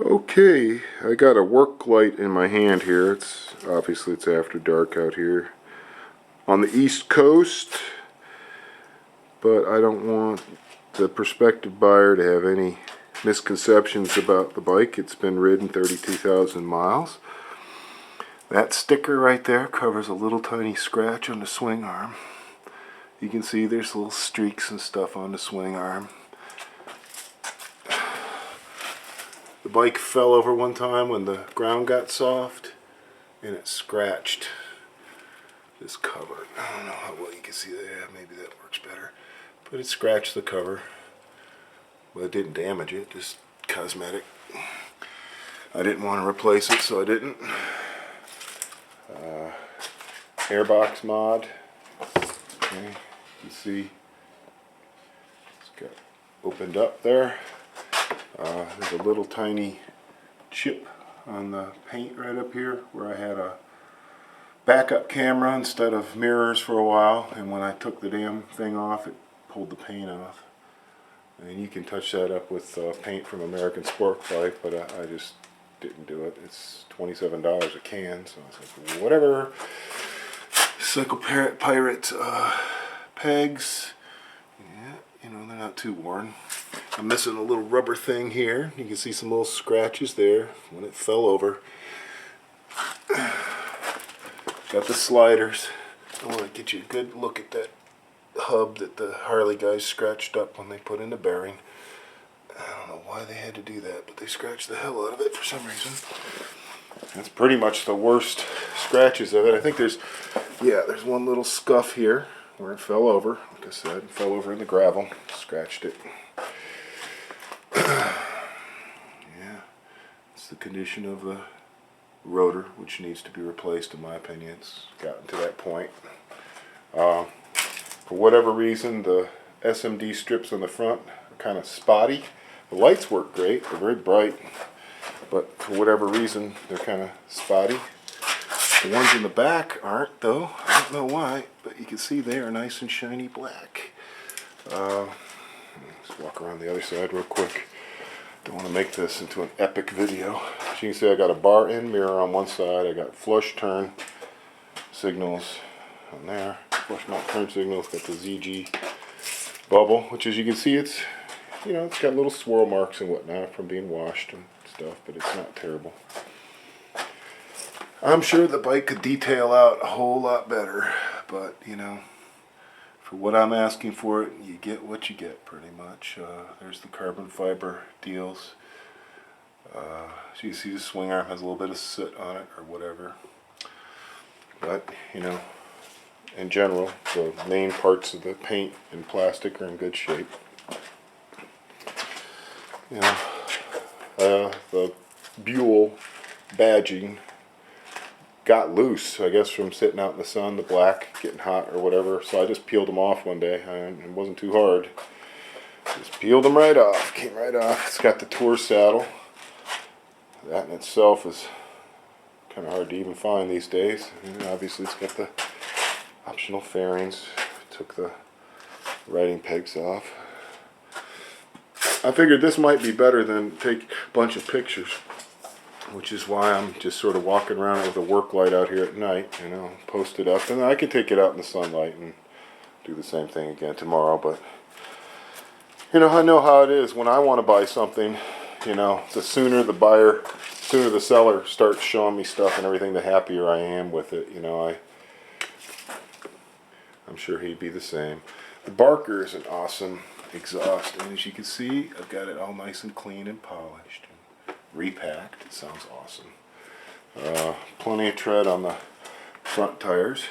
Okay, I got a work light in my hand here. It's obviously it's after dark out here on the East Coast, but I don't want the prospective buyer to have any misconceptions about the bike. It's been ridden 32,000 miles. That sticker right there covers a little tiny scratch on the swing arm. You can see there's little streaks and stuff on the swing arm. The bike fell over one time when the ground got soft and it scratched this cover. I don't know how well you can see that. Maybe that works better. But it scratched the cover. But it didn't damage it, just cosmetic. I didn't want to replace it, so I didn't. Airbox mod. Okay, you see it's got opened up there. There's a little tiny chip on the paint right up here where I had a backup camera instead of mirrors for a while, and when I took the damn thing off, it pulled the paint off. And you can touch that up with paint from American Sport Bike, but I just didn't do it. It's $27 a can, so I was like, whatever. Cycle Pirate pegs. Yeah, you know, they're not too worn. I'm missing a little rubber thing here. You can see some little scratches there when it fell over. Got the sliders. I want to get you a good look at that hub that the Harley guys scratched up when they put in the bearing. I don't know why they had to do that, but they scratched the hell out of it for some reason. That's pretty much the worst scratches of it. I think there's one little scuff here where it fell over. Like I said, it fell over in the gravel, scratched it. Yeah, it's the condition of the rotor, which needs to be replaced in my opinion. It's gotten to that point. For whatever reason, the SMD strips on the front are kind of spotty. The lights work great, they're very bright, but for whatever reason, they're kind of spotty. The ones in the back aren't, though. I don't know why, but you can see they are nice and shiny black. Let's walk around the other side real quick. Don't want to make this into an epic video. As you can see, I got a bar end mirror on one side. I got flush turn signals on there. Flush not turn signals. Got the ZG bubble, which as you can see, it's, you know, it's got little swirl marks and whatnot from being washed and stuff, but it's not terrible. I'm sure the bike could detail out a whole lot better, but you know, for what I'm asking for it, you get what you get pretty much. There's the carbon fiber deals. So you see the swing arm has a little bit of soot on it or whatever. But, you know, in general, the main parts of the paint and plastic are in good shape. You know, the Buell badging got loose, I guess, from sitting out in the sun, the black getting hot or whatever, so I just peeled them off one day, and it wasn't too hard. Just peeled them right off, came right off. It's got the tour saddle. That in itself is kind of hard to even find these days. And obviously it's got the optional fairings. Took the riding pegs off. I figured this might be better than take a bunch of pictures, which is why I'm just sort of walking around with a work light out here at night, you know, post it up, and I could take it out in the sunlight and do the same thing again tomorrow. But you know, I know how it is when I want to buy something. You know, the sooner the seller starts showing me stuff and everything, the happier I am with it. You know, I'm sure he'd be the same. The Barker is an awesome exhaust, and as you can see, I've got it all nice and clean and polished. Repacked. It sounds awesome. Plenty of tread on the front tires.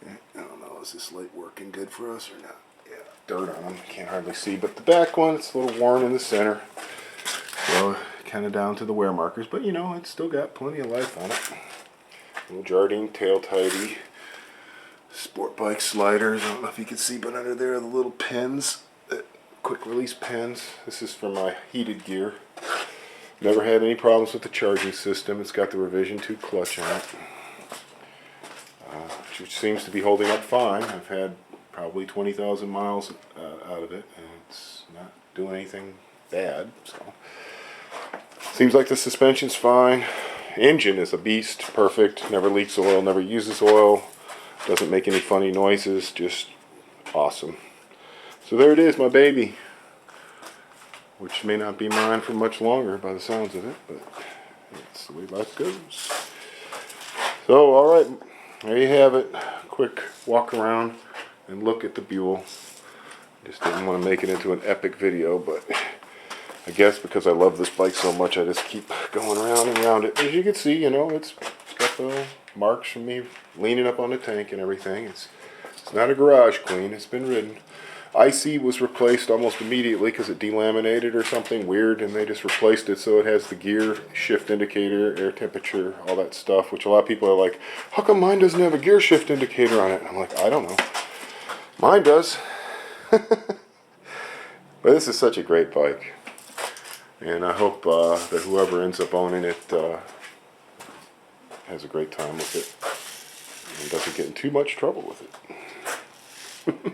I don't know, is this light working good for us or not? Yeah, dirt on them, can't hardly see, but the back one, it's a little worn in the center, so kind of down to the wear markers, but you know, it's still got plenty of life on it. Little Jardine tail tidy. Sport bike sliders. I don't know if you can see, but under there are the little pins, quick release pins. This is for my heated gear. Never had any problems with the charging system. It's got the revision 2 clutch on it, which seems to be holding up fine. I've had probably 20,000 miles out of it, and it's not doing anything bad. So Seems like the suspension's fine. Engine is a beast, perfect, never leaks oil, never uses oil, doesn't make any funny noises, just awesome. So there it is, my baby, which may not be mine for much longer by the sounds of it, but that's the way life goes. So, alright, there you have it. Quick walk around and look at the Buell. Just didn't want to make it into an epic video, but I guess because I love this bike so much, I just keep going around and around it. As you can see, you know, it's got the marks from me leaning up on the tank and everything. It's not a garage clean, it's been ridden. IC was replaced almost immediately because it delaminated or something weird, and they just replaced it so it has the gear shift indicator, air temperature, all that stuff, which a lot of people are like, how come mine doesn't have a gear shift indicator on it? And I'm like, I don't know. Mine does. But this is such a great bike, and I hope that whoever ends up owning it has a great time with it and doesn't get in too much trouble with it.